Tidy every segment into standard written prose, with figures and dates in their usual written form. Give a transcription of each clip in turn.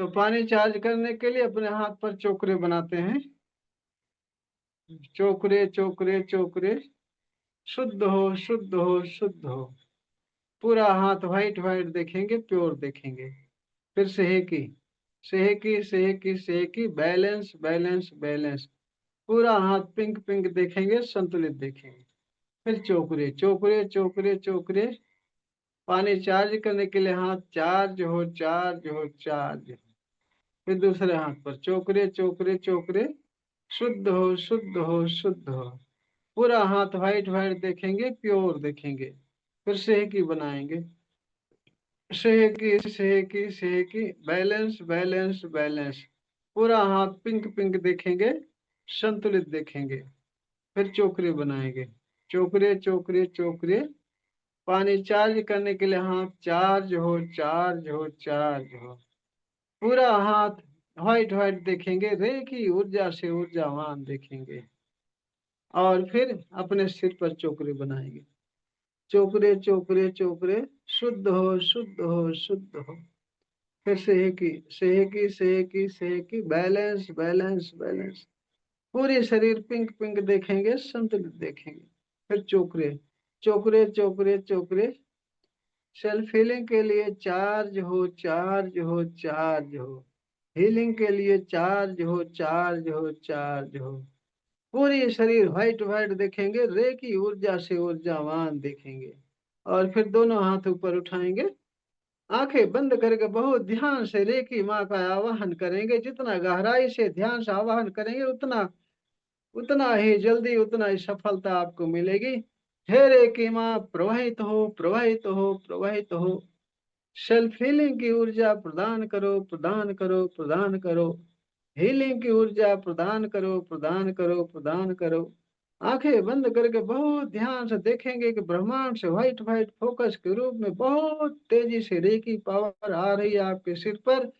तो पानी चार्ज करने के लिए अपने हाथ पर चोकरे बनाते हैं। चोकरे चोकरे चोकरे, शुद्ध हो शुद्ध हो शुद्ध हो। पूरा हाथ व्हाइट व्हाइट देखेंगे, प्योर देखेंगे। फिर सेहकी सेहकी सेहकी सेहकी, बैलेंस बैलेंस बैलेंस। पूरा हाथ पिंक पिंक देखेंगे, संतुलित देखेंगे। फिर चोकरे चोकरे चोकरे चोकरे, पानी चार्ज करने के लिए हाथ चार्ज हो चार्ज हो चार्ज हो। फिर दूसरे हाथ पर चोकरे चोकरे चोकरे, शुद्ध हो शुद्ध हो शुद्ध हो। पूरा हाथ व्हाइट व्हाइट देखेंगे, प्योर देखेंगे। फिर सेहकी बनाएंगे। सेहकी सेहकी सेहकी, बैलेंस बैलेंस बैलेंस। पूरा हाथ पिंक पिंक देखेंगे, संतुलित देखेंगे। फिर चोकरे बनाएंगे। चोकरे चोकरे चोकरे, पानी चार्ज करने के लिए हाथ चार्ज हो चार्ज हो चार्ज हो। पूरा हाथ व्हाइट व्हाइट देखेंगे, रे की ऊर्जा से ऊर्जावान देखेंगे। और फिर अपने सिर पर चोकरे बनाएंगे। चोकरे चोकरे चोकरे, शुद्ध हो शुद्ध हो शुद्ध हो। फिर सेहकी सेहकी सेहकी सेहकी, बैलेंस बैलेंस बैलेंस। पूरे शरीर पिंक पिंक देखेंगे, संतुलित देखेंगे। फिर चोकरे चोकरे चोकरे चोकरे, सेल्फ हीलिंग के लिए चार्ज हो चार्ज हो चार्ज हो। हीलिंग के लिए चार्ज हो चार्ज हो चार्ज हो। पूरी शरीर व्हाइट व्हाइट देखेंगे, रे की ऊर्जा से ऊर्जावान देखेंगे। और फिर दोनों हाथ ऊपर उठाएंगे, आंखें बंद करके बहुत ध्यान से रे की माँ का आवाहन करेंगे। जितना गहराई से ध्यान से आवाहन करेंगे, उतना उतना ही जल्दी, उतना ही सफलता आपको मिलेगी। हे रे की माँ, प्रवाहित हो प्रवाहित हो प्रवाहित हो। सेल्फ हीलिंग की ऊर्जा प्रदान करो प्रदान करो प्रदान करो। हीलिंग की ऊर्जा प्रदान करो प्रदान करो प्रदान करो। आंखें बंद करके बहुत ध्यान से देखेंगे कि ब्रह्मांड से व्हाइट व्हाइट फोकस के रूप में बहुत तेजी से रे की पावर आ रही है आपके सिर पर।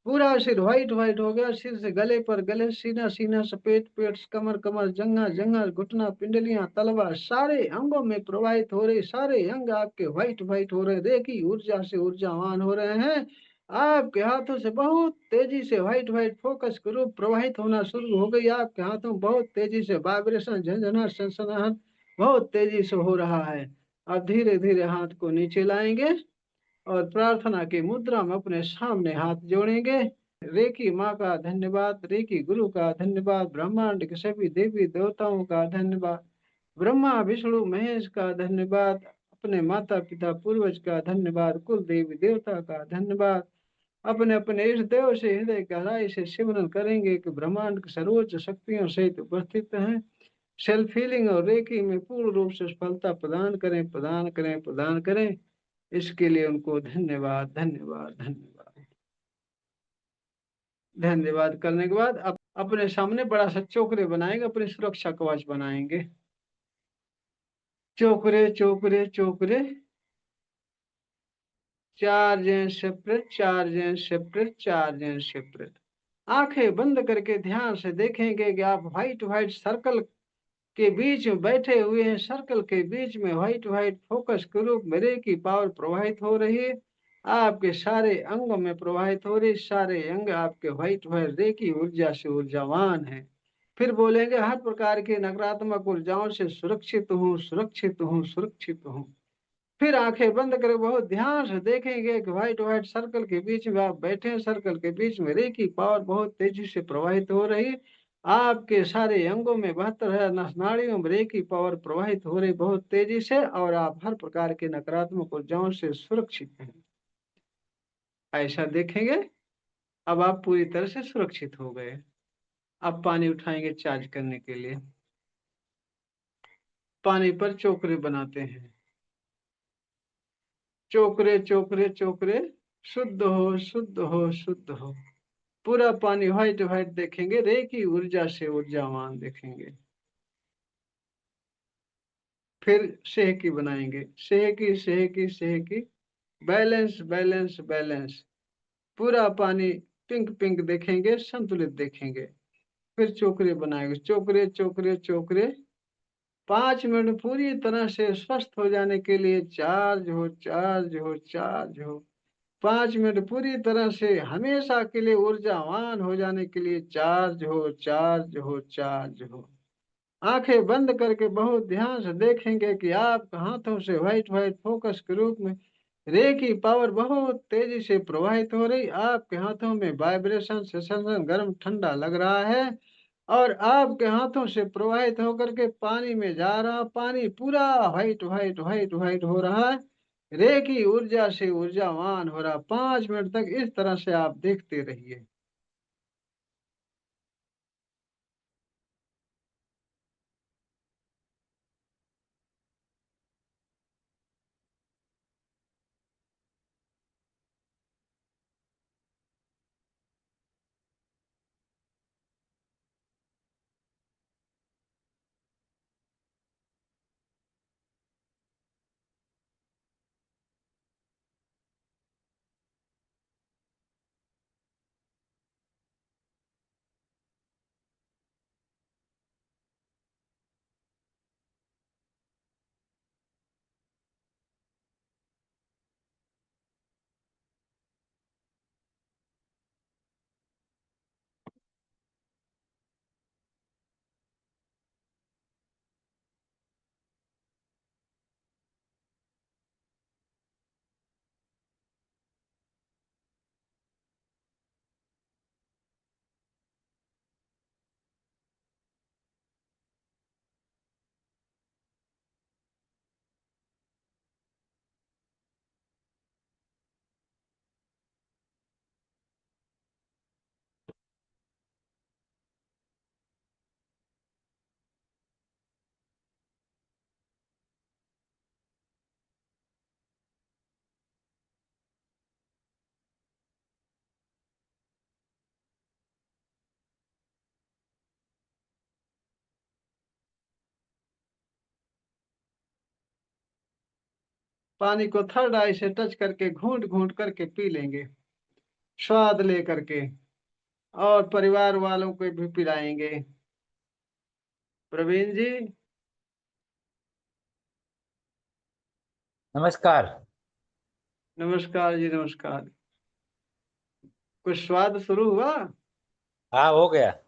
पूरा सिर व्हाइट व्हाइट हो गया, सिर से गले पर, गले सीना सीना से पेट पेट, कमर कमर, जंघा जंघा, घुटना, पिंडलियां, तलवा, सारे अंगों में प्रवाहित हो रहे। सारे अंग आपके व्हाइट व्हाइट हो रहे, रे की ऊर्जा से ऊर्जावान हो रहे हैं। आपके हाथों से बहुत तेजी से व्हाइट व्हाइट फोकस के रूप प्रवाहित होना शुरू हो गई। आपके हाथों में बहुत तेजी से वाइब्रेशन, झंझनाहट, सनसनाहट बहुत तेजी से हो रहा है। अब धीरे धीरे हाथ को नीचे लाएंगे और प्रार्थना की मुद्रा में अपने सामने हाथ जोड़ेंगे। रेकी माँ का धन्यवाद, रेकी गुरु का धन्यवाद, ब्रह्मांड के सभी देवी देवताओं का धन्यवाद, ब्रह्मा विष्णु महेश का धन्यवाद, अपने माता पिता पूर्वज का धन्यवाद, कुल देवी देवता का धन्यवाद। अपने अपने इष्ट देव से हृदय गहराई से सिमरन करेंगे कि ब्रह्मांड की सर्वोच्च शक्तियों सहित उपस्थित हैं। सेल्फ हीलिंग और रेकी में पूर्ण रूप से सफलता प्रदान करें प्रदान करें प्रदान करें। इसके लिए उनको धन्यवाद धन्यवाद धन्यवाद धन्यवाद करने के बाद अपने सामने बड़ा सा चोकरे बनाएंगे, अपनी सुरक्षा कवच बनाएंगे। चोकरे चोकरे चोकरे, charge and separate charge and separate charge and separate. आंखें बंद करके ध्यान से देखेंगे कि आप व्हाइट व्हाइट सर्कल के बीच में बैठे हुए हैं। सर्कल के बीच में व्हाइट व्हाइट फोकस के रूप में रे की पावर प्रवाहित हो रही है। आपके सारे अंगों में प्रवाहित हो रही, सारे अंग आपके व्हाइट व्हाइट रे की ऊर्जा से ऊर्जावान है। फिर बोलेंगे, हर प्रकार की नकारात्मक ऊर्जाओं से सुरक्षित हूँ सुरक्षित हूँ सुरक्षित हूँ। फिर आंखें बंद करके बहुत ध्यान से देखेंगे कि व्हाइट व्हाइट सर्कल के बीच में आप बैठे हैं। सर्कल के बीच में रे की पावर बहुत तेजी से प्रवाहित हो रही है। आपके सारे अंगों में 72 नस नाड़ियों में रे की पावर प्रवाहित हो रही बहुत तेजी से, और आप हर प्रकार के नकारात्मक ऊर्जाओं से सुरक्षित हैं। ऐसा देखेंगे, अब आप पूरी तरह से सुरक्षित हो गए। अब पानी उठाएंगे चार्ज करने के लिए। पानी पर चोकरे बनाते हैं। चोकरे चोकरे चोकरे, शुद्ध हो शुद्ध हो शुद्ध हो। पूरा पानी व्हाइट व्हाइट देखेंगे, रे की ऊर्जा से ऊर्जावान देखेंगे। फिर सेहकी बनाएंगे। सेहकी सेहकी सेहकी, बैलेंस बैलेंस बैलेंस। पूरा पानी पिंक पिंक देखेंगे, संतुलित देखेंगे। फिर चोकरे बनाएंगे। चोकरे चोकरे चोकरे, 5 मिनट पूरी तरह से स्वस्थ हो जाने के लिए चार्ज हो चार्ज हो चार्ज हो। 5 मिनट पूरी तरह से हमेशा के लिए ऊर्जावान हो जाने के लिए चार्ज हो, चार्ज हो, चार्ज हो। आंखें बंद करके बहुत ध्यान से देखेंगे कि आपके हाथों से व्हाइट व्हाइट फोकस के रूप में रे की पावर बहुत तेजी से प्रवाहित हो रही। आपके हाथों में वाइब्रेशन सेंसेशन गर्म ठंडा लग रहा है और आपके हाथों से प्रवाहित होकर के पानी में जा रहा, पानी पूरा व्हाइट व्हाइट व्हाइट व्हाइट हो रहा है। रे की ऊर्जा से ऊर्जावान हो रहा। 5 मिनट तक इस तरह से आप देखते रहिए। पानी को थर्ड आई से टच करके घूंट घूंट करके पी लेंगे, स्वाद लेकर के, और परिवार वालों को भी पिलाएंगे। प्रवीण जी। नमस्कार। नमस्कार जी, नमस्कार। कुछ स्वाद शुरू हुआ? हाँ, हो गया।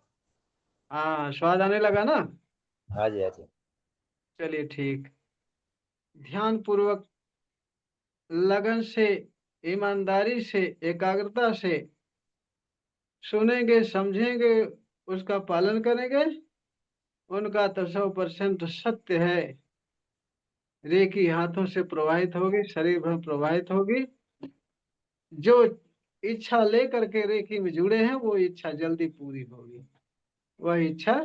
हाँ, स्वाद आने लगा ना? हाँ जी, हाँ जी। चलिए ठीक। ध्यान पूर्वक, लगन से, ईमानदारी से, एकाग्रता से सुनेंगे, समझेंगे, उसका पालन करेंगे। उनका तो 100% सत्य है। रेखी हाथों से प्रवाहित होगी, शरीर भर प्रवाहित होगी। जो इच्छा लेकर के रेखी में जुड़े हैं वो इच्छा जल्दी पूरी होगी। वह इच्छा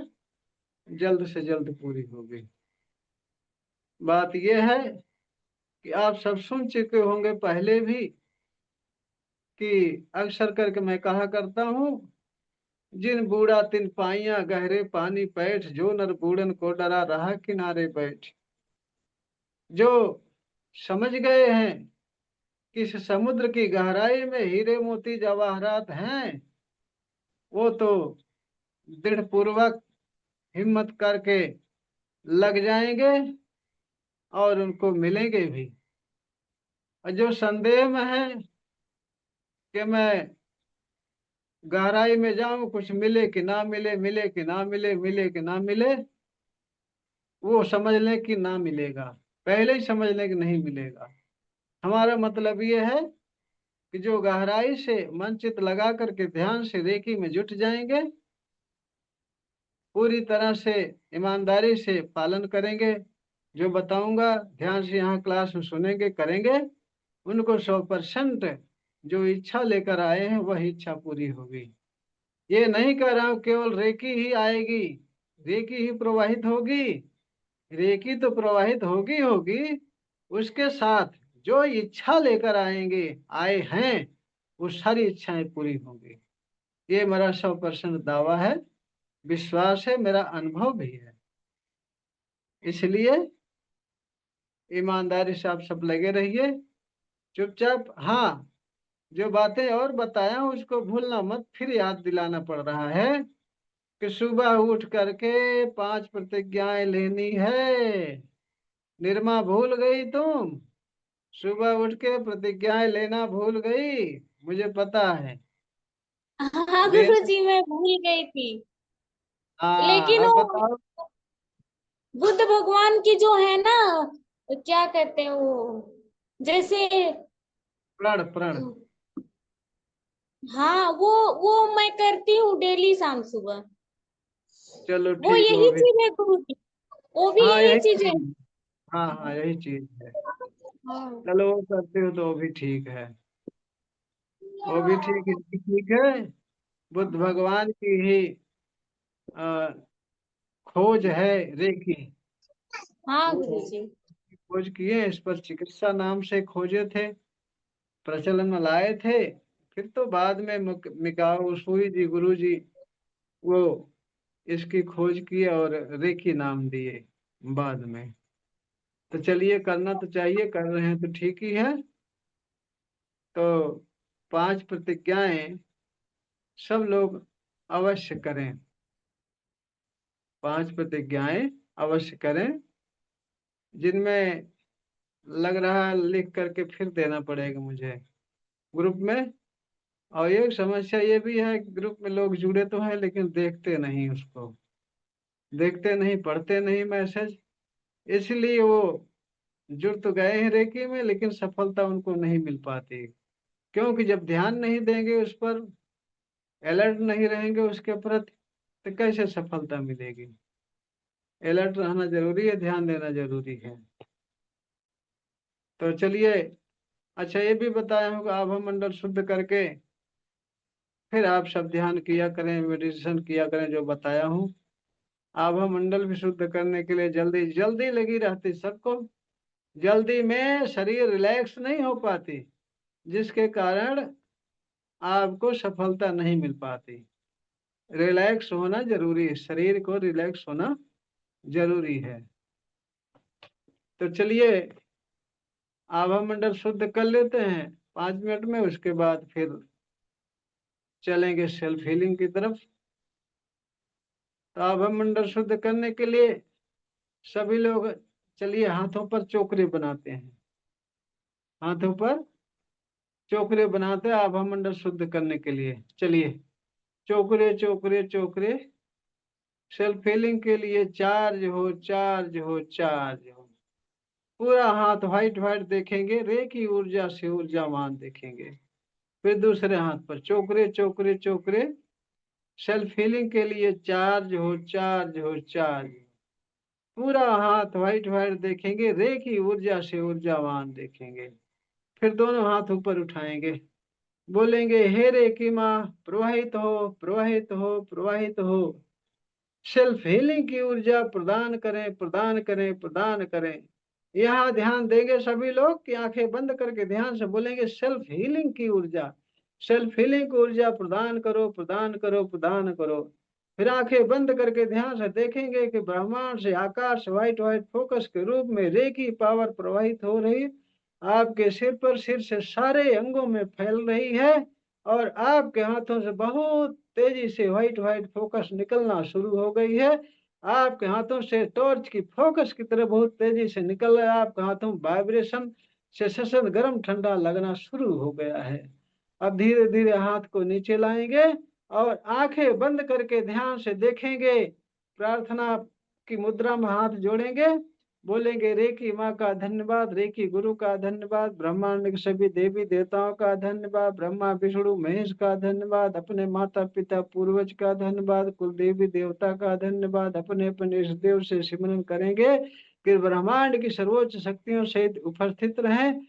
जल्द से जल्द पूरी होगी। बात यह है कि आप सब सुन चुके होंगे पहले भी कि अक्सर करके मैं कहा करता हूँ, जिन बूढ़ा तिन पाइया गहरे पानी पैठ, जो नर बूढ़न को डरा रहा किनारे बैठ। जो समझ गए हैं कि इस समुद्र की गहराई में हीरे मोती जवाहरात हैं, वो तो दृढ़ पूर्वक हिम्मत करके लग जाएंगे और उनको मिलेंगे भी। और जो संदेह में है कि मैं गहराई में जाऊं, कुछ मिले कि ना मिले, मिले कि ना मिले, मिले कि ना मिले, वो समझ लें कि ना मिलेगा। पहले ही समझ लें कि नहीं मिलेगा। हमारा मतलब ये है कि जो गहराई से मन चित लगा करके ध्यान से रेकी में जुट जाएंगे, पूरी तरह से ईमानदारी से पालन करेंगे, जो बताऊंगा ध्यान से यहाँ क्लास में सुनेंगे, करेंगे, उनको 100% जो इच्छा लेकर आए हैं वह इच्छा पूरी होगी। ये नहीं कह रहा हूं केवल रेकी ही आएगी, रेकी ही प्रवाहित होगी। रेकी तो प्रवाहित होगी होगी, उसके साथ जो इच्छा लेकर आएंगे, आए हैं, वो सारी इच्छाएं पूरी होंगी। ये मेरा 100% दावा है, विश्वास है, मेरा अनुभव भी है। इसलिए ईमानदारी से आप सब लगे रहिए, चुपचाप। हाँ, जो बातें और बताया हूं उसको भूलना मत, फिर याद दिलाना पड़ रहा है कि सुबह उठ करके 5 प्रतिज्ञाएं लेनी है। निरमा भूल गई तुम? सुबह उठ के प्रतिज्ञाएं लेना भूल गई, मुझे पता है। हाँ गुरु लेना। जी, मैं भूल गई थी। हाँ, लेकिन अब वो बताओ। बुद्ध भगवान की जो है ना, क्या कहते हैं वो, जैसे, प्रण प्रण। हाँ वो मैं करती हूँ डेली शाम सुबह। चलो वो ठीक, वो यही भी। चीज है गुरु जी, वो भी हाँ, यही यही चीज है। चीज। हाँ हाँ, यही चीज है। हाँ। चलो, वो करते हो तो वो भी ठीक है। वो भी ठीक है, ये भी ठीक है। बुद्ध भगवान की ही अ, खोज है रेकी। हाँ वो गुरु जी। खोज किए, इस पर चिकित्सा नाम से खोजे थे, प्रचलन में लाए थे। फिर तो बाद में मिकाओ उसूई जी, गुरु जी, वो इसकी खोज की और रेकी नाम दिए बाद में। तो चलिए, करना तो चाहिए, कर रहे हैं तो ठीक ही है। तो 5 प्रतिज्ञाएं सब लोग अवश्य करें। 5 प्रतिज्ञाएं अवश्य करें, जिनमें लग रहा है लिख करके फिर देना पड़ेगा मुझे ग्रुप में। और एक समस्या ये भी है कि ग्रुप में लोग जुड़े तो हैं लेकिन देखते नहीं उसको, देखते नहीं, पढ़ते नहीं मैसेज। इसलिए वो जुड़ तो गए हैं रेकी में, लेकिन सफलता उनको नहीं मिल पाती। क्योंकि जब ध्यान नहीं देंगे उस पर, अलर्ट नहीं रहेंगे उसके प्रति, तो कैसे सफलता मिलेगी। अलर्ट रहना जरूरी है, ध्यान देना जरूरी है। तो चलिए, अच्छा ये भी बताया होगा, आभा मंडल शुद्ध करके फिर आप सब ध्यान किया करें, मेडिटेशन किया करें, जो बताया हूँ। आभा मंडल भी शुद्ध करने के लिए जल्दी जल्दी लगी रहती सबको। जल्दी में शरीर रिलैक्स नहीं हो पाती, जिसके कारण आपको सफलता नहीं मिल पाती। रिलैक्स होना जरूरी है, शरीर को रिलैक्स होना जरूरी है। तो चलिए, आभा मंडल शुद्ध कर लेते हैं 5 मिनट में, उसके बाद फिर चलेंगे सेल्फ हीलिंग की तरफ। तो आभा मंडल शुद्ध करने के लिए सभी लोग, चलिए हाथों पर चोकरे बनाते हैं। हाथों पर चोकरे बनाते हैं आभा मंडल शुद्ध करने के लिए। चलिए, चोकरे चोकरे चोकरे, सेल्फ हीलिंग के लिए चार्ज हो, चार्ज हो, चार्ज हो। पूरा हाथ व्हाइट व्हाइट देखेंगे, रे की ऊर्जा से ऊर्जावान देखेंगे। फिर दूसरे हाथ पर चोकरे चोकरे चोकरे, सेल्फ हीलिंग के लिए चार्ज हो, चार्ज हो, चार्ज। पूरा हाथ व्हाइट व्हाइट देखेंगे, रे की ऊर्जा से ऊर्जावान देखेंगे। फिर दोनों हाथ ऊपर उठाएंगे, बोलेंगे हे रे की माँ, प्रवाहित हो, प्रवाहित हो, प्रवाहित हो। सेल्फ हीलिंग की ऊर्जा प्रदान करें, प्रदान करें, प्रदान करें। यहाँ ध्यान देंगे सभी लोग कि आंखें बंद करके ध्यान से बोलेंगे सेल्फ हीलिंग की ऊर्जा, सेल्फ हीलिंग की ऊर्जा प्रदान करो, प्रदान करो, प्रदान करो। फिर आंखें बंद करके ध्यान से देखेंगे कि ब्रह्मांड से आकाश व्हाइट व्हाइट फोकस के रूप में रे की पावर प्रवाहित हो रही, आपके सिर पर, सिर से सारे अंगों में फैल रही है। और आपके हाथों से बहुत तेजी से व्हाइट व्हाइट फोकस निकलना शुरू हो गई है। आपके हाथों से टॉर्च की फोकस की तरह बहुत तेजी से निकल रहा है। आपके हाथों वाइब्रेशन से सशद गर्म ठंडा लगना शुरू हो गया है। अब धीरे धीरे हाथ को नीचे लाएंगे और आंखें बंद करके ध्यान से देखेंगे। प्रार्थना की मुद्रा में हाथ जोड़ेंगे, बोलेंगे रे की माँ का धन्यवाद, रे की गुरु का धन्यवाद, ब्रह्मांड के सभी देवी देवताओं का धन्यवाद, ब्रह्मा विष्णु महेश का धन्यवाद, अपने माता पिता पूर्वज का धन्यवाद, कुल देवी देवता का धन्यवाद। अपने अपने इष्ट देव से सिमरन करेंगे कि ब्रह्मांड की सर्वोच्च शक्तियों से उपस्थित रहें,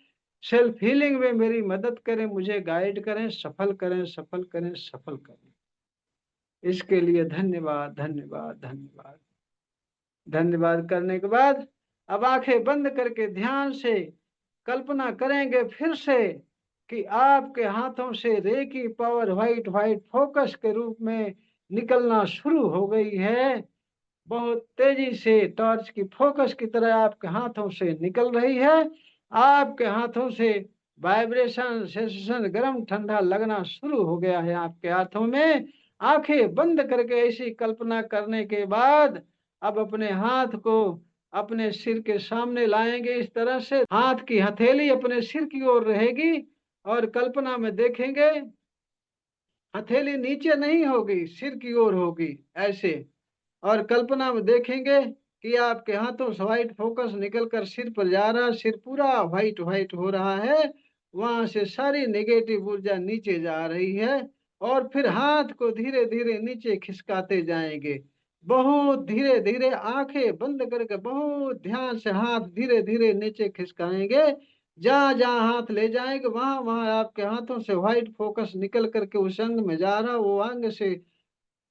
सेल्फ हीलिंग में मेरी मदद करें, मुझे गाइड करें, सफल करें, सफल करें, सफल करें। इसके लिए धन्यवाद, धन्यवाद, धन्यवाद। धन्यवाद करने के बाद अब आंखें बंद करके ध्यान से कल्पना करेंगे फिर से कि आपके हाथों से रे की पावर व्हाइट व्हाइट फोकस के रूप में निकलना शुरू हो गई है। बहुत तेजी से टॉर्च की फोकस की तरह आपके हाथों से निकल रही है। आपके हाथों से वाइब्रेशन, सेंसेशन, गर्म ठंडा लगना शुरू हो गया है आपके हाथों में। आंखें बंद करके ऐसी कल्पना करने के बाद अब अपने हाथ को अपने सिर के सामने लाएंगे। इस तरह से हाथ की हथेली अपने सिर की ओर रहेगी और कल्पना में देखेंगे हथेली नीचे नहीं होगी, सिर की ओर होगी ऐसे। और कल्पना में देखेंगे कि आपके हाथों से व्हाइट फोकस निकलकर सिर पर जा रहा, सिर पूरा व्हाइट व्हाइट हो रहा है, वहां से सारी नेगेटिव ऊर्जा नीचे जा रही है। और फिर हाथ को धीरे धीरे नीचे खिसकाते जाएंगे, बहुत धीरे धीरे, आंखें बंद करके बहुत ध्यान से हाथ धीरे धीरे नीचे खिसकाएंगे। जहां जहां हाथ ले जाएंगे वहां वहां आपके हाथों से व्हाइट फोकस निकल करके उस अंग में जा रहा, वो अंग से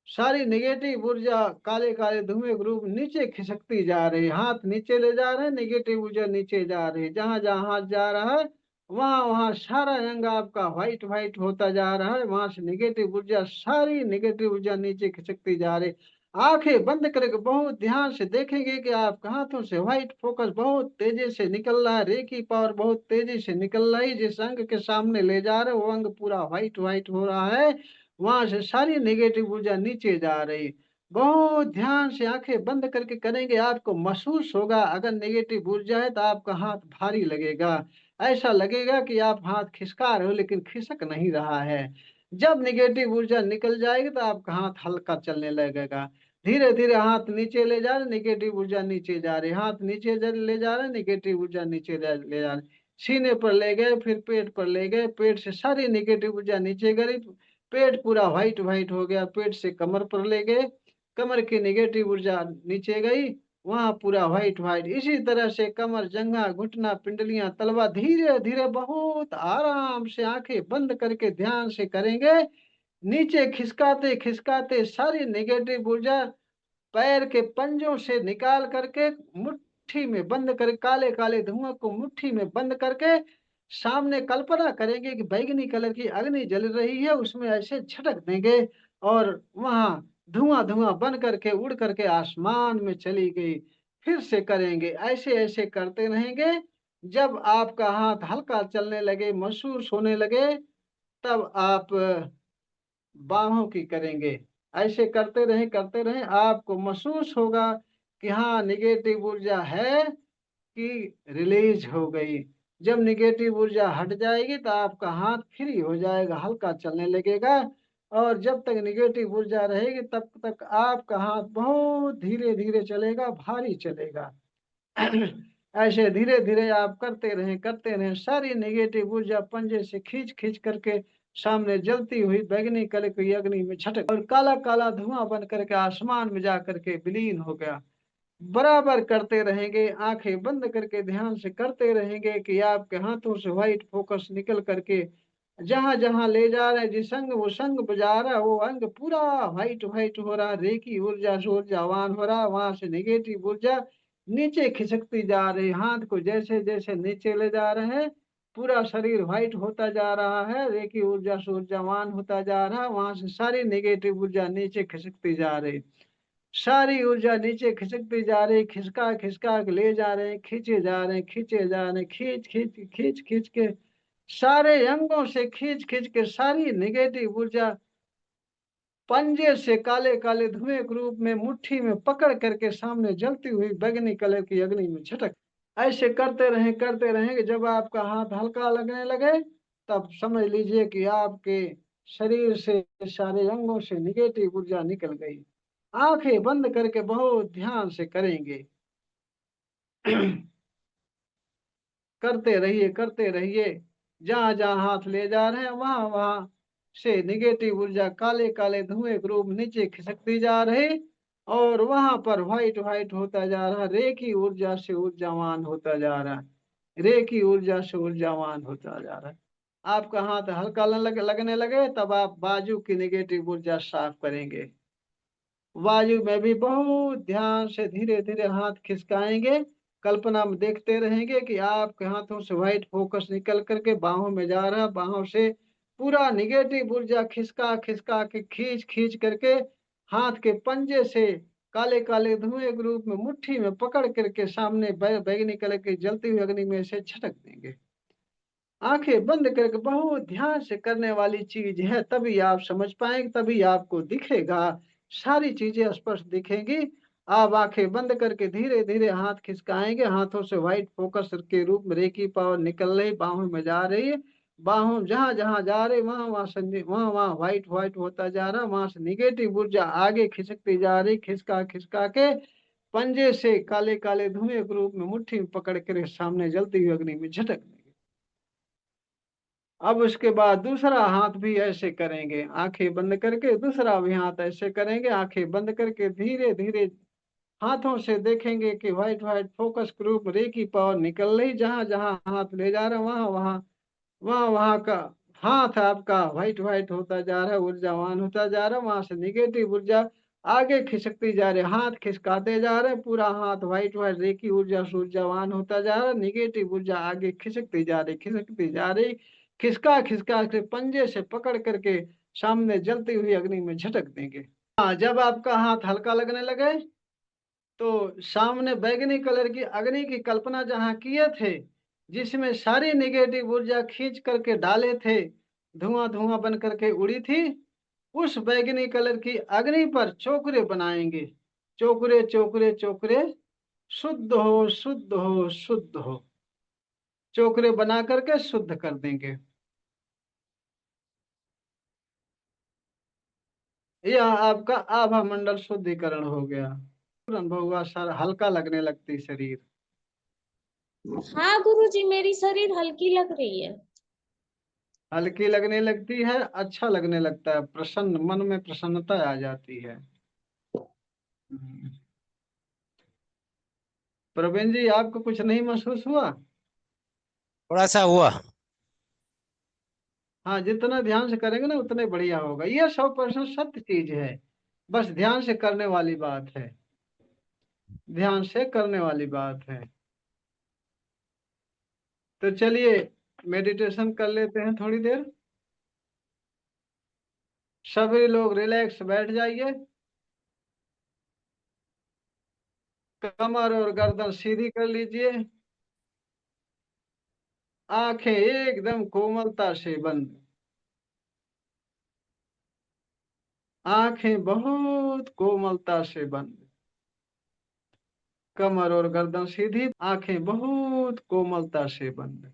सारी नेगेटिव ऊर्जा काले काले धुएं के रूप नीचे खिसकती जा रही है। हाथ नीचे ले जा रहे हैं, नेगेटिव ऊर्जा नीचे जा रही है। जहां जहां हाथ जा रहा है वहां वहां सारा अंग आपका व्हाइट व्हाइट होता जा रहा है। वहां से नेगेटिव ऊर्जा, सारी नेगेटिव ऊर्जा नीचे खिसकती जा रही। आंखें बंद करके बहुत ध्यान से देखेंगे कि आपके हाथों से व्हाइट फोकस बहुत तेजी से निकल रहा है, रेकी पावर बहुत तेजी से निकल रही। जिस अंग के सामने ले जा रहे वो अंग पूरा व्हाइट व्हाइट हो रहा है, वहां से सारी नेगेटिव ऊर्जा नीचे जा रही। बहुत ध्यान से आंखें बंद करके करेंगे, आपको महसूस होगा अगर नेगेटिव ऊर्जा है तो आपका हाथ भारी लगेगा, ऐसा लगेगा कि आप हाथ खिसका रहे हो लेकिन खिसक नहीं रहा है। जब नेगेटिव ऊर्जा निकल जाएगी तो आपका हाथ हल्का चलने लगेगा। धीरे धीरे हाथ नीचे ले जा रहे, नेगेटिव ऊर्जा नीचे जा रही, हाथ नीचे ले जा रहे, नेगेटिव ऊर्जा नीचे ले जा रही। सीने पर ले गए, फिर पेट पर ले गए, पेट से सारी नेगेटिव ऊर्जा नीचे गई, पेट पूरा व्हाइट व्हाइट हो गया। पेट से कमर पर ले गए, कमर की नेगेटिव ऊर्जा नीचे गई, वहां पूरा व्हाइट व्हाइट। इसी तरह से कमर, जंघा, घुटना, पिंडलियां, तलवा, धीरे धीरे बहुत आराम से आंखें बंद करके ध्यान से करेंगे। नीचे खिसकाते खिसकाते सारी नेगेटिव ऊर्जा पैर के पंजों से निकाल करके मुट्ठी में बंद कर, काले काले धुआं को मुट्ठी में बंद करके सामने कल्पना करेंगे कि बैंगनी कलर की अग्नि जल रही है, उसमें ऐसे झटक देंगे और वहां धुआं धुआं बन करके उड़ करके आसमान में चली गई। फिर से करेंगे, ऐसे ऐसे करते रहेंगे। जब आपका हाथ हल्का चलने लगे, महसूस होने लगे, तब आप बाहों की करेंगे। ऐसे करते रहें, आपको महसूस होगा कि हाँ निगेटिव ऊर्जा है कि रिलीज हो गई। जब निगेटिव ऊर्जा हट जाएगी तो आपका हाथ फ्री हो जाएगा, हल्का चलने लगेगा। और जब तक निगेटिव ऊर्जा रहेगी तब तक आपका हाथ बहुत धीरे धीरे चलेगा, भारी चलेगा। ऐसे धीरे धीरे आप करते रहें, सारी नेगेटिव ऊर्जा पंजे से खींच खींच करके सामने जलती हुई बैगनी कलर की अग्नि में झटक और काला काला धुआं बन करके आसमान में जा करके विलीन हो गया। बराबर करते रहेंगे, आंखें बंद करके ध्यान से करते रहेंगे कि आपके हाथों से व्हाइट फोकस निकल करके जहां जहां ले जा रहे हैं, जिस अंग वो संग बजा रहा है वो अंग पूरा व्हाइट व्हाइट हो रहा, रेकी ऊर्जा से ऊर्जावान हो रहा, वहां से नेगेटिव ऊर्जा नीचे खिसकती जा रही। हाथ को जैसे जैसे नीचे ले जा रहे हैं पूरा शरीर व्हाइट होता जा रहा है, रेकी ऊर्जा से ऊर्जावान होता जा रहा है, वहां से सारी नेगेटिव ऊर्जा नीचे खिसकती जा रही। सारी ऊर्जा नीचे खिसकती जा रही, खिसका खिसका के ले जा रहे हैं, खींचे जा रहे हैं, खींचे जा रहे हैं, खींच खींच खींच खींच के सारे अंगों से खींच खींच के सारी नेगेटिव ऊर्जा पंजे से काले काले धुएं के रूप में मुट्ठी में पकड़ करके सामने जलती हुई बैगनी कलर की अग्नि में झटक। ऐसे करते रहें कि जब आपका हाथ हल्का लगने लगे तब समझ लीजिए कि आपके शरीर से, सारे अंगों से नेगेटिव ऊर्जा निकल गई। आंखें बंद करके बहुत ध्यान से करेंगे। करते रहिए, जहां जहां हाथ ले जा रहे हैं वहां वहां से निगेटिव ऊर्जा काले काले धुएं के रूप नीचे खिसकती जा रही और वहां पर व्हाइट व्हाइट होता जा रहा, रेकी ऊर्जा से ऊर्जावान होता जा रहा, रेकी ऊर्जा से ऊर्जावान होता जा रहा है। आपका हाथ हल्का लगने लगे तब आप बाजू की नेगेटिव ऊर्जा साफ करेंगे। वायु में भी बहुत ध्यान से धीरे धीरे हाथ खिसकाएंगे, कल्पना में देखते रहेंगे कि आपके हाथों से व्हाइट फोकस निकल करके बाहों में जा रहा, बाहों से पूरा निगेटिव ऊर्जा खिसका खिसका के खींच खींच करके हाथ के पंजे से काले काले धुएं के रूप में मुट्ठी में पकड़ करके सामने बैगनी कलर की जलती हुई अग्नि में से झटक देंगे। आंखें बंद करके बहुत ध्यान से करने वाली चीज है, तभी आप समझ पाएंगे, तभी आपको दिखेगा, सारी चीजें स्पष्ट दिखेंगी। आप आंखें बंद करके धीरे धीरे हाथ खिसकाएंगे, हाथों से व्हाइट फोकस के रूप में रेकी पावर निकल रही, बाहों में जा रही है। बाहों जहां जहां जा रही वहां वहां वहां व्हाइट व्हाइट होता जा रहा, वहां से निगेटिव ऊर्जा आगे खिसकती जा रही, खिसका खिसका के पंजे से काले काले धुएं के रूप में मुट्ठी में पकड़ कर सामने जलती हुई अग्नि में झटक देंगे। अब उसके बाद दूसरा हाथ भी ऐसे करेंगे, आंखें बंद करके दूसरा भी हाथ ऐसे करेंगे, आंखें बंद करके धीरे धीरे हाथों से देखेंगे कि व्हाइट व्हाइट फोकस ग्रुप रे की पावर निकल रही, जहां जहां हाथ ले जा रहा है वहां वहां वहां वहां का हाथ आपका व्हाइट व्हाइट होता जा रहा है, ऊर्जावान होता जा रहा है, वहां से निगेटिव ऊर्जा आगे खिसकती जा रही है, हाथ खिसकाते जा रहे हैं, पूरा हाथ व्हाइट व्हाइट रे की ऊर्जा से ऊर्जावान होता जा रहा है, निगेटिव ऊर्जा आगे खिसकती जा रही, खिसकती जा रही, खिसका खिसका के पंजे से पकड़ करके सामने जलती हुई अग्नि में झटक देंगे। हाँ, जब आपका हाथ हल्का लगने लगे तो सामने बैगनी कलर की अग्नि की कल्पना जहां किए थे, जिसमें सारी नेगेटिव ऊर्जा खींच करके डाले थे, धुआं धुआं बन करके उड़ी थी, उस बैगनी कलर की अग्नि पर चोकरे बनाएंगे, चोकरे चोकरे चोकरे, शुद्ध हो शुद्ध हो शुद्ध हो, चोकरे बना करके शुद्ध कर देंगे। यह आपका आभा मंडल शुद्धिकरण हो गया, अनुभव हुआ, सर हल्का लगने लगती शरीर। हाँ गुरुजी, मेरी शरीर हल्की लग रही है। हल्की लगने लगती है, अच्छा लगने लगता है, प्रसन्न मन में प्रसन्नता आ जाती है। हम्म। प्रवीण जी, आपको कुछ नहीं महसूस हुआ? थोड़ा सा हुआ। हाँ, जितना ध्यान से करेंगे ना उतने बढ़िया होगा, ये 100% सत्य चीज है, बस ध्यान से करने वाली बात है, ध्यान से करने वाली बात है। तो चलिए मेडिटेशन कर लेते हैं थोड़ी देर। सभी लोग रिलैक्स बैठ जाइए, कमर और गर्दन सीधी कर लीजिए, आंखें एकदम कोमलता से बंद, आंखें बहुत कोमलता से बंद, कमर और गर्दन सीधी, आंखें बहुत कोमलता से बंद,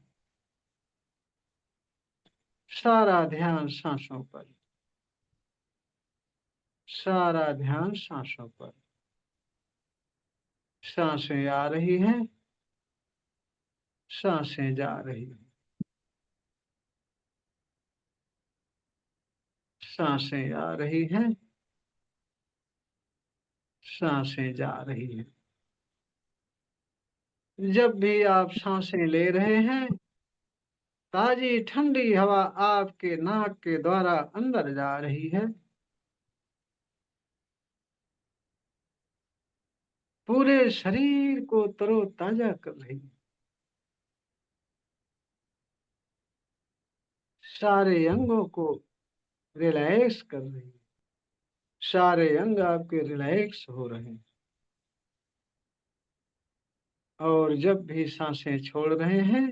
सारा ध्यान सांसों पर, सारा ध्यान सांसों पर। सांसें आ रही हैं, सांसें जा रही हैं, सांसें आ रही हैं, सांसें जा रही हैं। जब भी आप सांसें ले रहे हैं, ताजी ठंडी हवा आपके नाक के द्वारा अंदर जा रही है, पूरे शरीर को तरोताजा कर रही है, सारे अंगों को रिलैक्स कर रही है, सारे अंग आपके रिलैक्स हो रहे हैं। और जब भी सांसें छोड़ रहे हैं,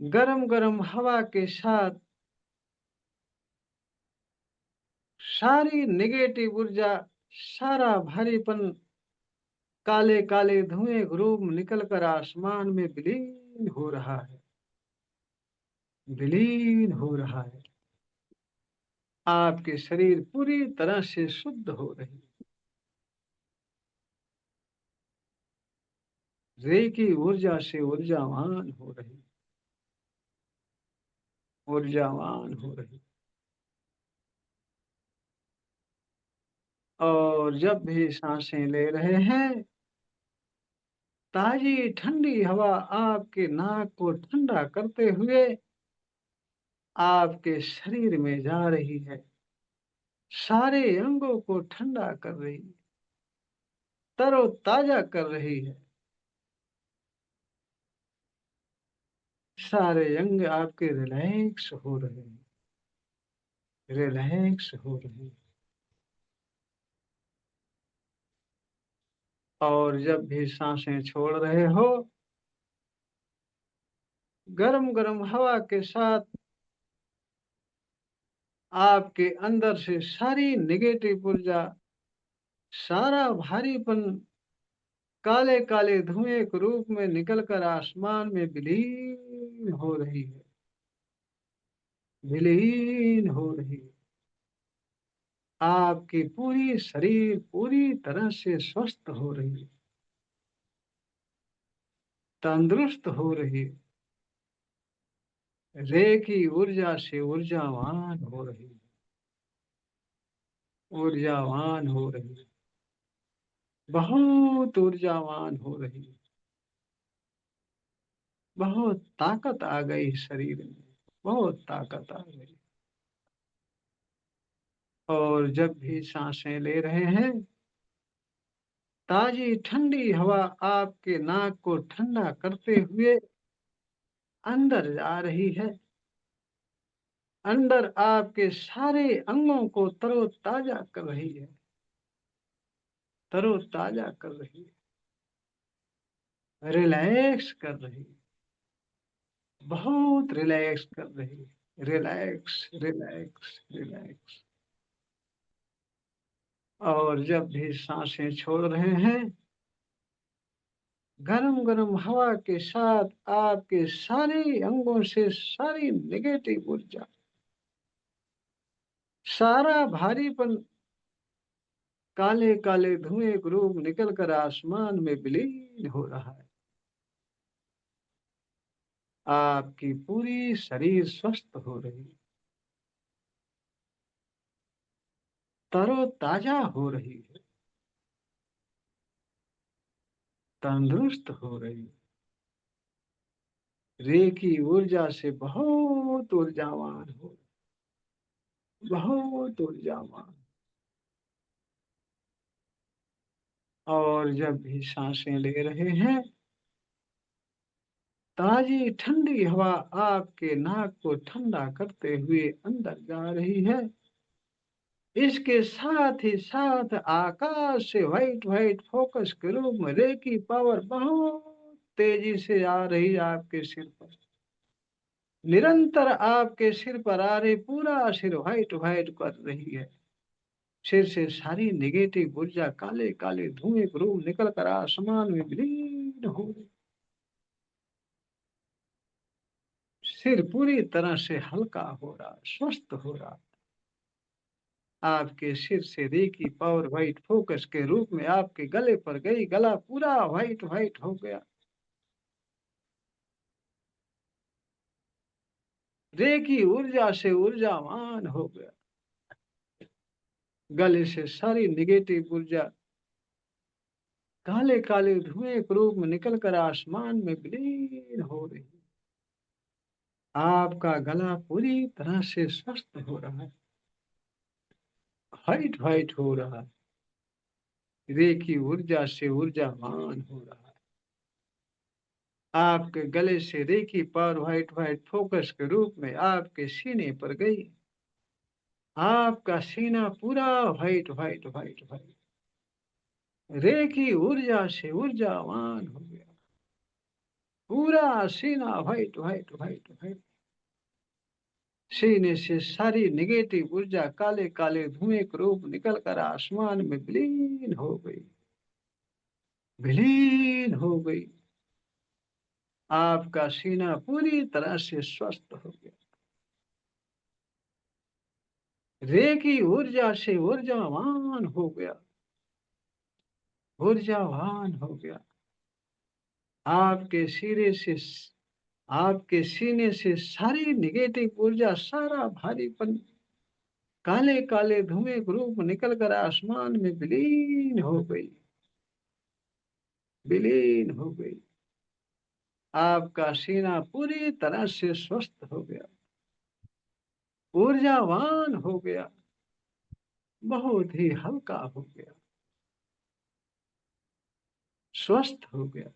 गरम गरम हवा के साथ सारी नेगेटिव ऊर्जा, सारा भारीपन, काले काले धुएं ग्रूप निकल कर आसमान में विलीन हो रहा है, विलीन हो रहा है। आपके शरीर पूरी तरह से शुद्ध हो रही है, रेकी ऊर्जा से ऊर्जावान हो रही, ऊर्जावान हो रही। और जब भी सांसें ले रहे हैं, ताजी ठंडी हवा आपके नाक को ठंडा करते हुए आपके शरीर में जा रही है, सारे अंगों को ठंडा कर रही है, तरोताजा कर रही है, सारे अंग आपके रिलैक्स हो रहे हैं, रिलैक्स हो रहे हैं। और जब भी सांसें छोड़ रहे हो, गरम गरम हवा के साथ आपके अंदर से सारी नेगेटिव ऊर्जा सारा भारीपन काले काले धुएं के रूप में निकलकर आसमान में विलीन हो रही है, विलीन हो रही है। आपकी पूरी शरीर पूरी तरह से स्वस्थ हो रही है, तंदुरुस्त हो रही है, रे की ऊर्जा से ऊर्जावान हो रही है, ऊर्जावान हो रही है, बहुत ऊर्जावान हो रही है। बहुत ताकत आ गई शरीर में, बहुत ताकत आ गई। और जब भी सांसें ले रहे हैं, ताजी ठंडी हवा आपके नाक को ठंडा करते हुए अंदर जा रही है, अंदर आपके सारे अंगों को तरोताजा कर रही है, तरोताजा कर रही है, रिलैक्स कर रही है, बहुत रिलैक्स कर रही है, रिलैक्स रिलैक्स रिलैक्स। और जब भी सांसें छोड़ रहे हैं, गरम गरम हवा के साथ आपके सारे अंगों से सारी नेगेटिव ऊर्जा, सारा भारीपन काले काले धुएं के रूप निकलकर आसमान में विलीन हो रहा है। आपकी पूरी शरीर स्वस्थ हो रही है, तरोताजा हो रही है, तंदुरुस्त हो रही है, रे की ऊर्जा से बहुत ऊर्जावान हो, बहुत ऊर्जावान। और जब भी सांसें ले रहे हैं, ताजी ठंडी हवा आपके नाक को ठंडा करते हुए अंदर जा रही है। इसके साथ ही साथ आकाश से व्हाइट व्हाइट फोकस के रूप में रे की पावर बहुत तेजी से आ रही है आपके सिर पर, निरंतर आपके सिर पर आ रही, पूरा सिर व्हाइट व्हाइट कर रही है। सिर से सारी नेगेटिव ऊर्जा काले काले धुएं के रूप निकल कर आसमान में विलीन हो रही। सिर पूरी तरह से हल्का हो रहा, स्वस्थ हो रहा। आपके सिर से रे की पावर व्हाइट फोकस के रूप में आपके गले पर गई, गला पूरा व्हाइट व्हाइट हो गया। रे की ऊर्जा से ऊर्जावान हो गया। गले से सारी निगेटिव ऊर्जा काले काले धुएं के रूप में निकलकर आसमान में विलीन हो रही। आपका गला पूरी तरह से स्वस्थ हो रहा है, व्हाइट व्हाइट हो रहा है, रे की ऊर्जा से ऊर्जावान हो रहा है। आपके गले से रे की पावर व्हाइट व्हाइट फोकस के रूप में आपके सीने पर गई। आपका सीना पूरा व्हाइट व्हाइट व्हाइट व्हाइट रे की ऊर्जा से ऊर्जावान हो गया। पूरा सीना व्हाइट व्हाइट व्हाइट व्हाइट। सीने से सारी निगेटिव ऊर्जा काले काले धुएं के रूप निकल कर आसमान में विलीन हो गई, विलीन हो गई। आपका सीना पूरी तरह से स्वस्थ हो गया। रे की ऊर्जा से ऊर्जावान हो गया, ऊर्जावान हो गया। आपके सिरे से आपके सीने से सारी निगेटिव ऊर्जा, सारा भारीपन काले काले धुएं के रूप निकल कर आसमान में विलीन हो गई, विलीन हो गई। आपका सीना पूरी तरह से स्वस्थ हो गया, ऊर्जावान हो गया, बहुत ही हल्का हो गया, स्वस्थ हो गया।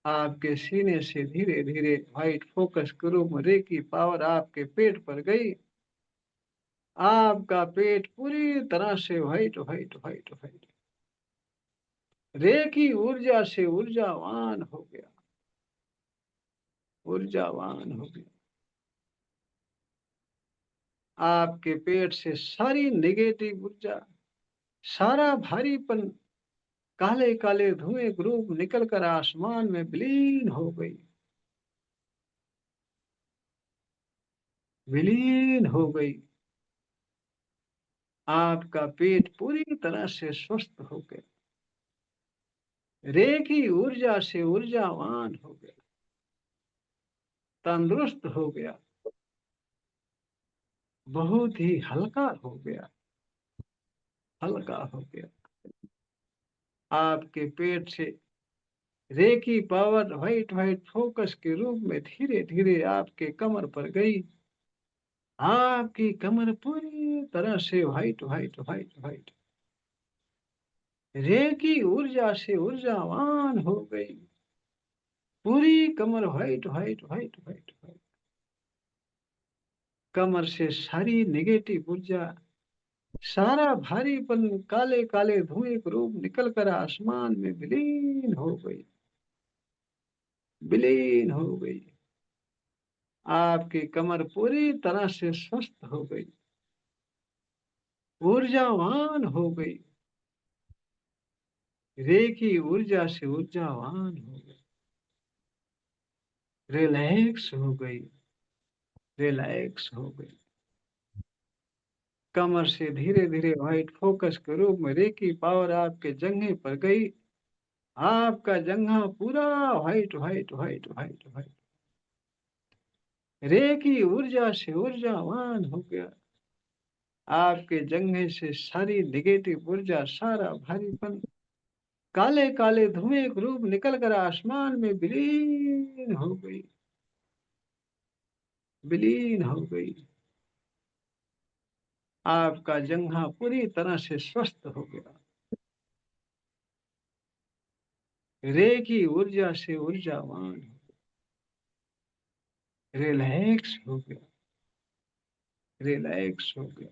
आपके सीने से धीरे धीरे व्हाइट फोकस के रूप में रे की पावर आपके पेट पर गई। आपका पेट पूरी तरह से व्हाइट व्हाइट व्हाइट व्हाइट रे की ऊर्जा से ऊर्जावान हो गया, ऊर्जावान हो गया। आपके पेट से सारी नेगेटिव ऊर्जा सारा भारीपन काले काले धुएं ग्रूप निकलकर आसमान में विलीन हो गई, विलीन हो गई। आपका पेट पूरी तरह से स्वस्थ हो गया, रेखी ऊर्जा से ऊर्जावान हो गया, तंदुरुस्त हो गया, बहुत ही हल्का हो गया, हल्का हो गया। आपके पेट से reiki power white white focus के रूप में धीरे धीरे आपके कमर पर गई। आपकी कमर पूरी तरह से white white white white reiki ऊर्जा से ऊर्जावान हो गई। पूरी कमर white white white white white. कमर से सारी नेगेटिव ऊर्जा, सारा भारीपन काले काले धुएं के रूप निकलकर आसमान में विलीन हो गई, विलीन हो गई। आपकी कमर पूरी तरह से स्वस्थ हो गई, ऊर्जावान हो गई, रेखी ऊर्जा से ऊर्जावान हो गई, रिलैक्स हो गई, रिलैक्स हो गई। कमर से धीरे धीरे व्हाइट फोकस के रूप में रेकी पावर आपके जंघे पर गई। आपका जंघा पूरा white white white white white reiki ऊर्जा से ऊर्जावान हो गया। आपके जंघे से सारी नेगेटिव ऊर्जा, सारा भारीपन काले काले धुएं के रूप निकलकर आसमान में विलीन हो गई, विलीन हो गई। आपका जंघा पूरी तरह से स्वस्थ हो गया, रेखी ऊर्जा से ऊर्जावान हो, रिलैक्स हो गया, रिलैक्स हो गया।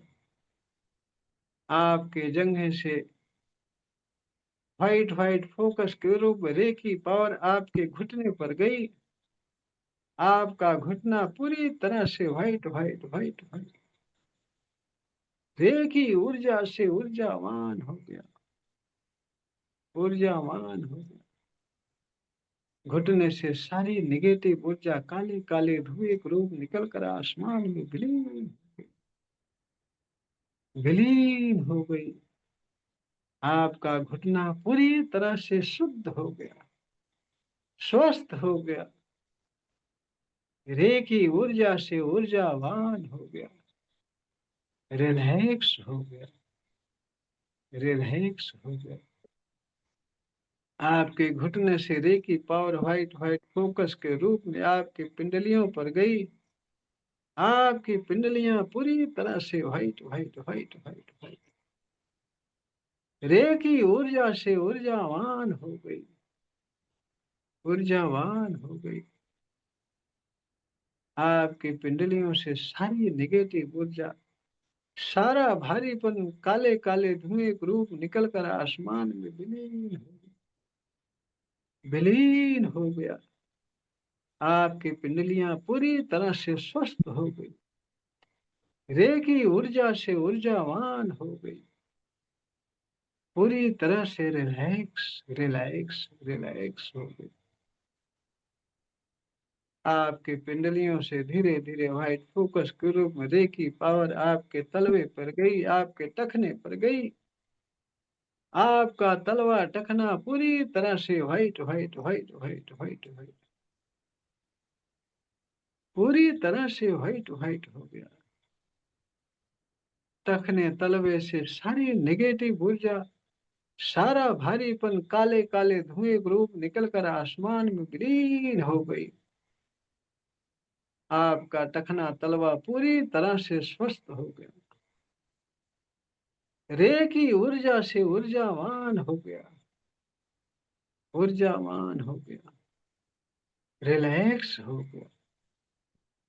आपके जंघे से व्हाइट व्हाइट फोकस के रूप में रेखी पावर आपके घुटने पर गई। आपका घुटना पूरी तरह से white white white white reiki ऊर्जा से ऊर्जावान हो गया, ऊर्जावान हो गया। घुटने से सारी नेगेटिव ऊर्जा काले काले धुएं के रूप निकलकर आसमान में विलीन हो गई। आपका घुटना पूरी तरह से शुद्ध हो गया, स्वस्थ हो गया, रेखी ऊर्जा से ऊर्जावान हो गया, रिलैक्स हो गया, रिलैक्स हो गया। आपके घुटने से रेखी पावर व्हाइट व्हाइट फोकस के रूप में आपकी पिंडलियों पर गई। आपकी पिंडलियां पूरी तरह से white white white white white reiki ऊर्जा से ऊर्जावान हो गई, ऊर्जावान हो गई। आपकी पिंडलियों से सारी नेगेटिव ऊर्जा, सारा भारीपन काले काले धुएं के रूप निकलकर आसमान में विलीन हो गया, विलीन हो गया। आपकी पिंडलियां पूरी तरह से स्वस्थ हो गई, रेखी ऊर्जा से ऊर्जावान हो गई, पूरी तरह से रिलैक्स रिलैक्स रिलैक्स हो गई। आपके पिंडलियों से धीरे धीरे व्हाइट फोकस के रूप में रेखी पावर आपके तलवे पर गई, आपके टखने पर गई। आपका तलवा टखना पूरी तरह से white white white white white white पूरी तरह से व्हाइट व्हाइट हो गया। टखने तलवे से सारी नेगेटिव ऊर्जा, सारा भारीपन काले काले धुएं ग्रूप निकलकर आसमान में विलीन हो गई। आपका टखना तलवा पूरी तरह से स्वस्थ हो गया, रेखी ऊर्जा से ऊर्जावान हो गया, ऊर्जावान हो गया, रिलैक्स हो गया,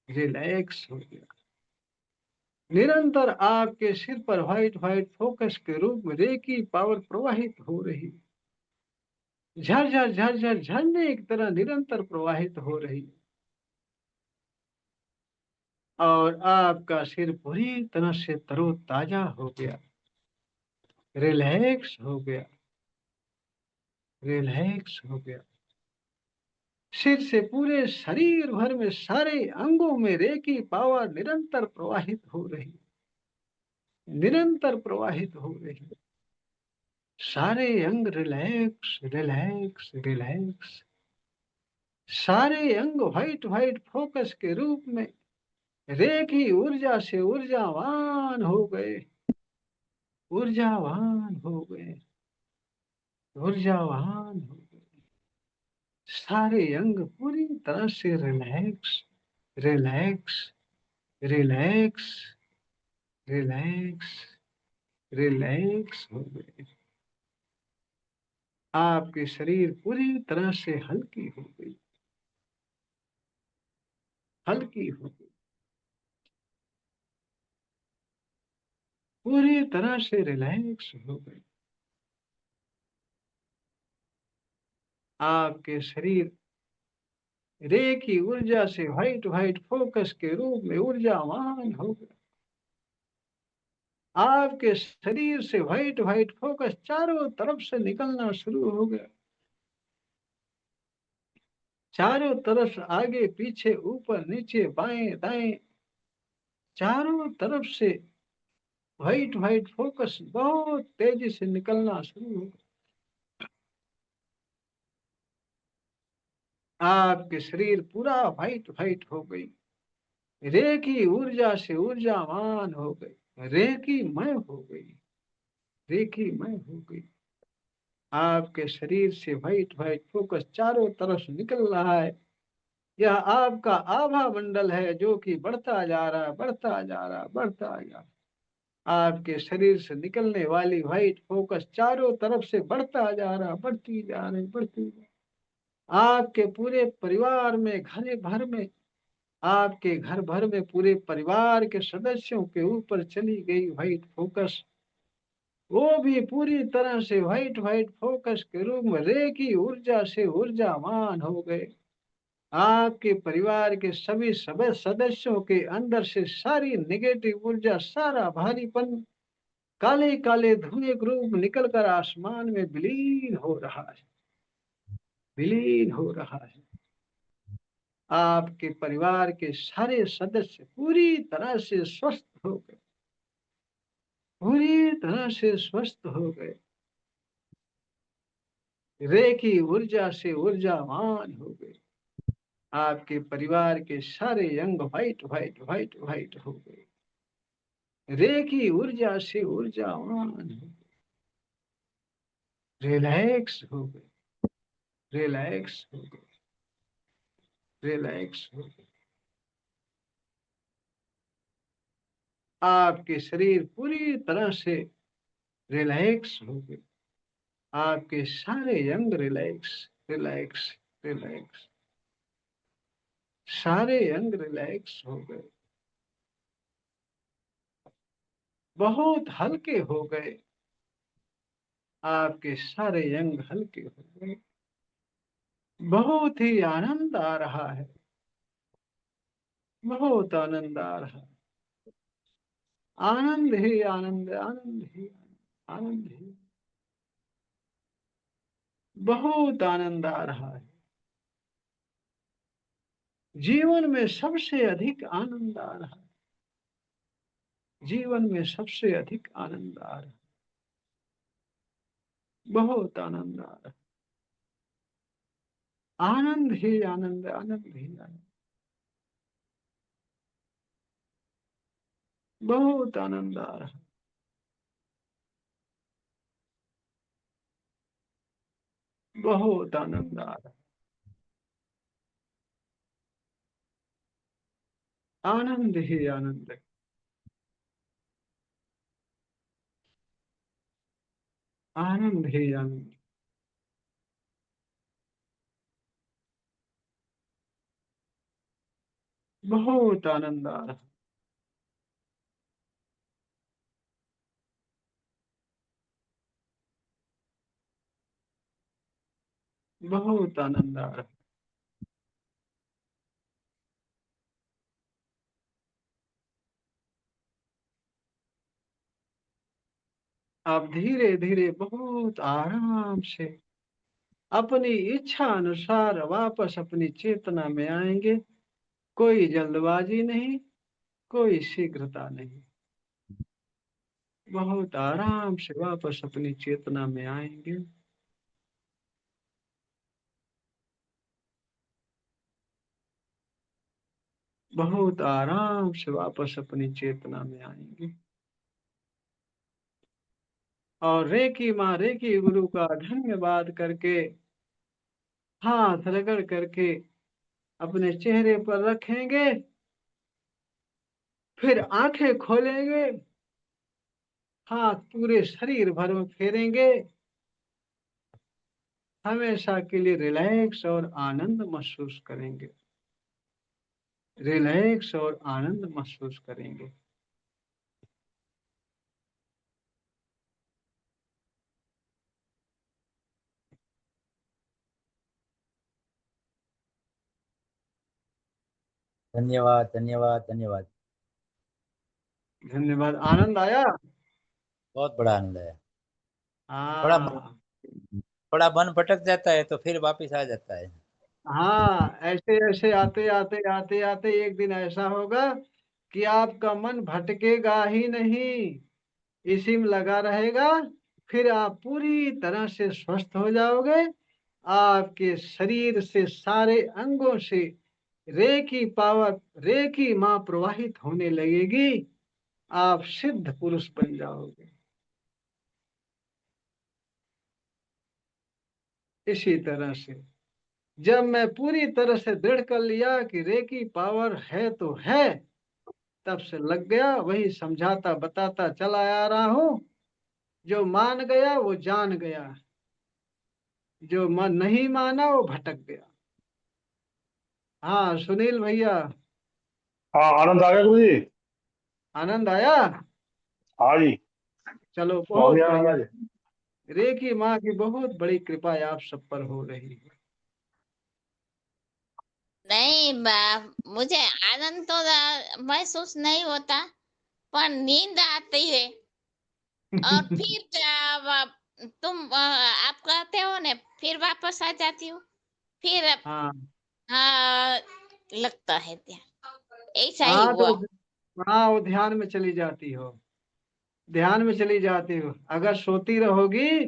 रिलैक्स हो गया। निरंतर आपके सिर पर व्हाइट व्हाइट फोकस के रूप में रेखी पावर प्रवाहित हो रही, झरझर झरझर झरने की तरह निरंतर प्रवाहित हो रही। और आपका सिर पूरी तरह से तरोताजा हो गया, रिलैक्स हो गया, रिलैक्स हो गया। सिर से पूरे शरीर भर में सारे अंगों में रेकी पावर निरंतर प्रवाहित हो रही, निरंतर प्रवाहित हो रही। सारे अंग रिलैक्स रिलैक्स रिलैक्स। सारे अंग व्हाइट व्हाइट फोकस के रूप में रेखी ऊर्जा से ऊर्जावान हो गए, ऊर्जावान हो गए, ऊर्जावान हो गए। सारे अंग पूरी तरह से relax relax relax relax relax हो गए। आपके शरीर पूरी तरह से हल्की हो गई, हल्की हो गई, पूरी तरह से रिलैक्स हो गई। आपके शरीर रे की ऊर्जा से व्हाइट व्हाइट फोकस के रूप में ऊर्जावान हो गया। आपके शरीर से व्हाइट व्हाइट फोकस चारों तरफ से निकलना शुरू हो गया, चारों तरफ, आगे पीछे ऊपर नीचे बाएं दाएं, चारों तरफ से व्हाइट व्हाइट फोकस बहुत तेजी से निकलना शुरू हो गया। आपके शरीर पूरा व्हाइट व्हाइट हो गई, रे की ऊर्जा से ऊर्जावान हो गई, रे की मय हो गई, रे की मय हो गई। आपके शरीर से व्हाइट व्हाइट फोकस चारों तरफ निकल रहा है। यह आपका आभा मंडल है जो कि बढ़ता जा रहा है, बढ़ता जा रहा है, बढ़ता जा रहा है। आपके शरीर से निकलने वाली व्हाइट फोकस चारों तरफ से बढ़ता जा रहा, बढ़ती जा रही, बढ़ती जा रही। आपके पूरे परिवार में, घर भर में, आपके घर भर में पूरे परिवार के सदस्यों के ऊपर चली गई व्हाइट फोकस, वो भी पूरी तरह से व्हाइट व्हाइट फोकस के रूप में रे की ऊर्जा से ऊर्जावान हो गए। आपके परिवार के सभी सदस्यों के अंदर से सारी नेगेटिव ऊर्जा, सारा भारीपन, काले काले धुएं के रूप निकल कर आसमान में विलीन हो रहा है, विलीन हो रहा है। आपके परिवार के सारे सदस्य पूरी तरह से स्वस्थ हो गए, पूरी तरह से स्वस्थ हो गए, रे की ऊर्जा से ऊर्जावान हो गए। आपके परिवार के सारे अंग व्हाइट व्हाइट व्हाइट व्हाइट हो गए, रे की ऊर्जा से ऊर्जावान हो गए, रिलैक्स हो गए, रिलैक्स हो गए, रिलैक्स हो गए। आपके शरीर पूरी तरह से रिलैक्स हो गए, आपके सारे अंग रिलैक्स रिलैक्स रिलैक्स, सारे अंग रिलैक्स हो गए, बहुत हल्के हो गए। आपके सारे अंग हल्के हो गए, बहुत ही आनंद आ रहा है, बहुत आनंद आ रहा है। आनंद ही आनंद, आनंद ही आनंद ही, बहुत आनंद आ रहा है। जीवन में सबसे अधिक आनंद आ रहा है, जीवन में सबसे अधिक आनंद आ रहा है, बहुत आनंद आ रहा है। आनंद ही आनंद, आनंद ही आनंद, बहुत आनंद आ रहा है, बहुत आनंद आ रहा है। आनंद ही आनंद है, आनंद ही आनंद, बहुत आनंद आ रहा है, बहुत आनंद आ रहा है। आप धीरे धीरे बहुत आराम से अपनी इच्छा अनुसार वापस अपनी चेतना में आएंगे। कोई जल्दबाजी नहीं, कोई शीघ्रता नहीं। बहुत आराम से वापस अपनी चेतना में आएंगे। बहुत आराम से वापस अपनी चेतना में आएंगे। और रेकी माँ रेकी गुरु का धन्यवाद करके हाथ रगड़ करके अपने चेहरे पर रखेंगे। फिर आंखें खोलेंगे, हाथ पूरे शरीर भर में फेरेंगे। हमेशा के लिए रिलैक्स और आनंद महसूस करेंगे। रिलैक्स और आनंद महसूस करेंगे। धन्यवाद धन्यवाद धन्यवाद। धन्यवाद। आनंद आया? बहुत बड़ा आनंद है। थोड़ा हाँ थोड़ा मन भटक जाता है तो फिर वापस आ जाता है। हाँ, ऐसे ऐसे आते आते आते आते एक दिन ऐसा होगा कि आपका मन भटकेगा ही नहीं, इसी में लगा रहेगा। फिर आप पूरी तरह से स्वस्थ हो जाओगे। आपके शरीर से सारे अंगों से रेकी पावर, रेकी माँ प्रवाहित होने लगेगी। आप सिद्ध पुरुष बन जाओगे। इसी तरह से जब मैं पूरी तरह से दृढ़ कर लिया कि रेकी पावर है तो है, तब से लग गया। वही समझाता बताता चला आ रहा हूं। जो मान गया वो जान गया, जो मन नहीं माना वो भटक गया। हाँ सुनील भैया, हाँ, आनंद आ गया गुरु जी। आनंद आया? हाँ जी। चलो स्वामी बहुत बढ़िया। आनंद जी। रेकी माँ की बहुत बड़ी कृपा आप सब पर हो रही है। नहीं मुझे आनंद तो महसूस नहीं होता, पर नींद आती है। और फिर आप कहते हो ना, फिर वापस आ जाती हूँ। फिर हाँ लगता है ध्यान, ऐसा ही हाँ, हुआ। तो हाँ वो ध्यान में चली जाती हो। ध्यान में चली जाती हो। अगर सोती रहोगी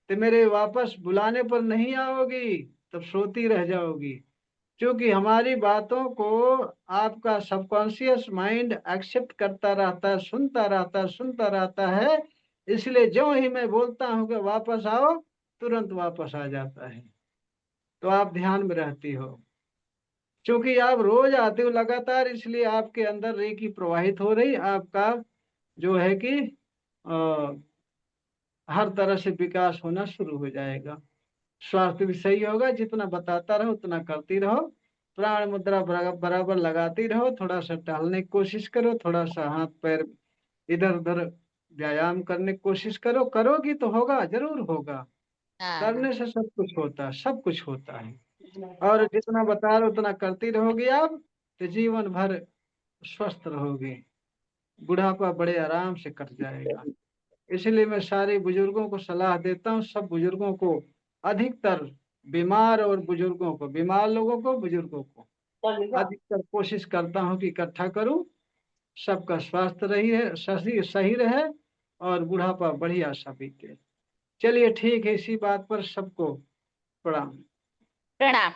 तो मेरे वापस बुलाने पर नहीं आओगी, तब सोती रह जाओगी। क्योंकि हमारी बातों को आपका सबकॉन्शियस माइंड एक्सेप्ट करता रहता है, सुनता रहता है। इसलिए जो ही मैं बोलता हूँ कि वापस आओ, तुरंत वापस आ जाता है। तो आप ध्यान में रहती हो। क्योंकि आप रोज आते हो लगातार, इसलिए आपके अंदर रेकी प्रवाहित हो रही। आपका जो है कि हर तरह से विकास होना शुरू हो जाएगा। स्वास्थ्य भी सही होगा। जितना बताता रहो उतना करती रहो। प्राण मुद्रा बराबर लगाती रहो। थोड़ा सा टहलने की कोशिश करो, थोड़ा सा हाथ पैर इधर उधर व्यायाम करने की कोशिश करो। करोगी तो होगा, जरूर होगा। हाँ करने से सब कुछ होता है, सब कुछ होता है। और जितना बता रहे उतना करती रहोगी आप, तो जीवन भर स्वस्थ रहोगे। बुढ़ापा बड़े आराम से कट जाएगा। इसलिए मैं सारे बुजुर्गों को सलाह देता हूँ, सब बुजुर्गों को, अधिकतर बीमार और बुजुर्गों को, बीमार लोगों को, बुजुर्गों को अधिकतर कोशिश करता हूँ कि इकट्ठा करूँ। सबका स्वास्थ्य रही है, सही सही रहे और बुढ़ापा बढ़िया सा बीते। चलिए ठीक है, इसी बात पर सबको प्रणाम। प्रणाम।